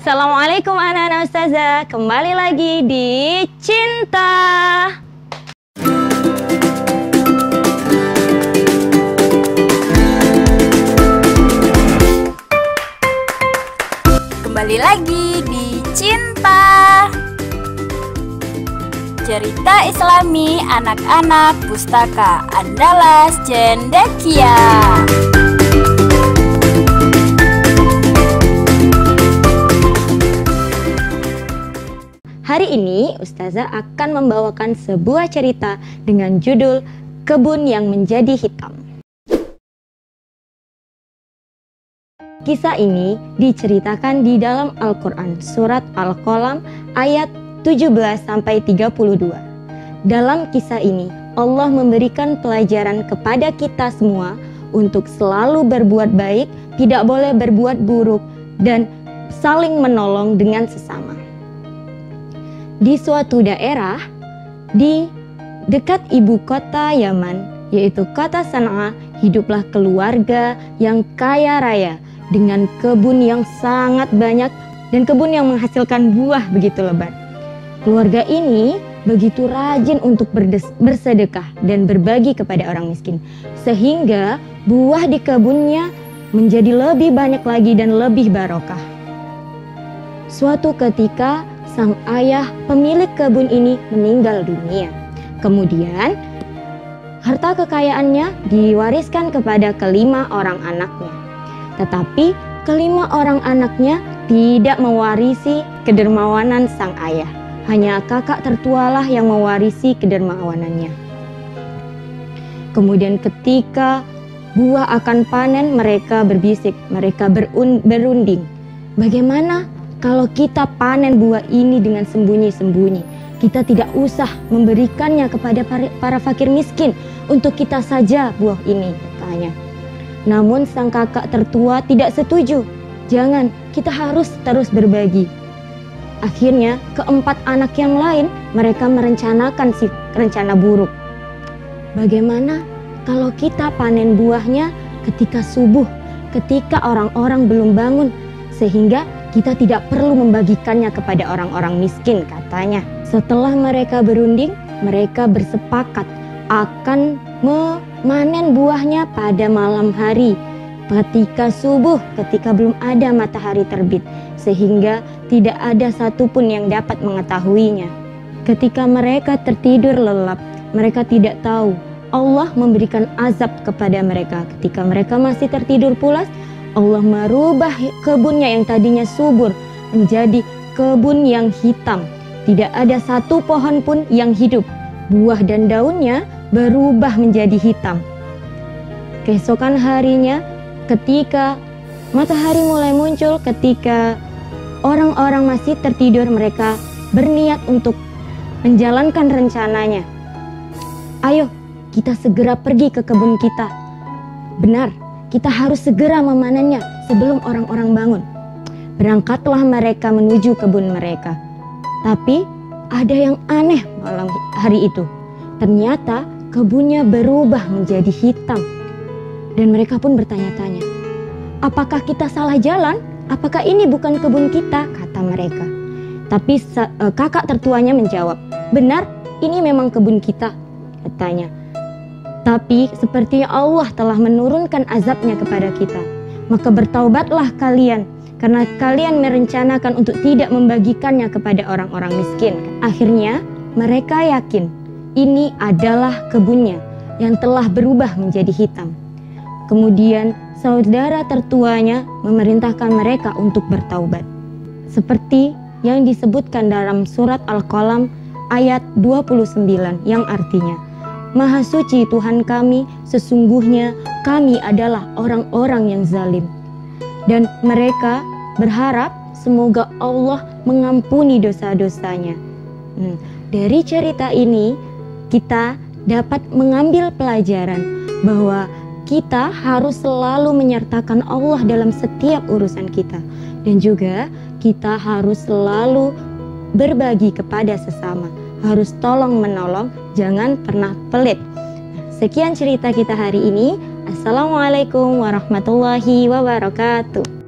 Assalamualaikum anak-anak ustazah, kembali lagi di Cinta. Kembali lagi di Cinta, cerita Islami anak-anak Pustaka Andalas Cendekia. Hari ini ustazah akan membawakan sebuah cerita dengan judul Kebun yang Menjadi Hitam. Kisah ini diceritakan di dalam Al-Quran, surat Al-Qalam ayat 17-32. Dalam kisah ini, Allah memberikan pelajaran kepada kita semua untuk selalu berbuat baik, tidak boleh berbuat buruk, dan saling menolong dengan sesama. Di suatu daerah di dekat ibu kota Yaman, yaitu kota Sana'a, hiduplah keluarga yang kaya raya dengan kebun yang sangat banyak dan kebun yang menghasilkan buah begitu lebat. Keluarga ini begitu rajin untuk bersedekah dan berbagi kepada orang miskin, sehingga buah di kebunnya menjadi lebih banyak lagi dan lebih barokah. Suatu ketika sang ayah pemilik kebun ini meninggal dunia. Kemudian harta kekayaannya diwariskan kepada kelima orang anaknya. Tetapi kelima orang anaknya tidak mewarisi kedermawanan sang ayah. Hanya kakak tertualah yang mewarisi kedermawanannya. Kemudian ketika buah akan panen, mereka berbisik, mereka berunding. Bagaimana kalau kita panen buah ini dengan sembunyi-sembunyi? Kita tidak usah memberikannya kepada para fakir miskin, untuk kita saja buah ini, katanya. Namun sang kakak tertua tidak setuju. Jangan, kita harus terus berbagi. Akhirnya keempat anak yang lain, mereka merencanakan rencana buruk. Bagaimana kalau kita panen buahnya ketika subuh, ketika orang-orang belum bangun, sehingga kita tidak perlu membagikannya kepada orang-orang miskin, katanya. Setelah mereka berunding, mereka bersepakat akan memanen buahnya pada malam hari, ketika subuh, ketika belum ada matahari terbit, sehingga tidak ada satupun yang dapat mengetahuinya. Ketika mereka tertidur lelap, mereka tidak tahu Allah memberikan azab kepada mereka. Ketika mereka masih tertidur pulas, Allah merubah kebunnya yang tadinya subur menjadi kebun yang hitam. Tidak ada satu pohon pun yang hidup. Buah dan daunnya berubah menjadi hitam. Keesokan harinya, ketika matahari mulai muncul, ketika orang-orang masih tertidur, mereka berniat untuk menjalankan rencananya. Ayo, kita segera pergi ke kebun kita. Benar, kita harus segera memanennya sebelum orang-orang bangun. Berangkatlah mereka menuju kebun mereka. Tapi ada yang aneh malam hari itu. Ternyata kebunnya berubah menjadi hitam. Dan mereka pun bertanya-tanya, apakah kita salah jalan? Apakah ini bukan kebun kita? Kata mereka. Tapi kakak tertuanya menjawab, benar, ini memang kebun kita, katanya. Tapi seperti Allah telah menurunkan azabnya kepada kita, maka bertaubatlah kalian, karena kalian merencanakan untuk tidak membagikannya kepada orang-orang miskin. Akhirnya mereka yakin ini adalah kebunnya yang telah berubah menjadi hitam. Kemudian saudara tertuanya memerintahkan mereka untuk bertaubat, seperti yang disebutkan dalam surat Al-Qalam ayat 29, yang artinya, Maha suci Tuhan kami, sesungguhnya kami adalah orang-orang yang zalim. Dan mereka berharap semoga Allah mengampuni dosa-dosanya. Dari cerita ini kita dapat mengambil pelajaran bahwa kita harus selalu menyertakan Allah dalam setiap urusan kita. Dan juga kita harus selalu berbagi kepada sesama. Harus tolong menolong, jangan pernah pelit. Sekian cerita kita hari ini. Assalamualaikum warahmatullahi wabarakatuh.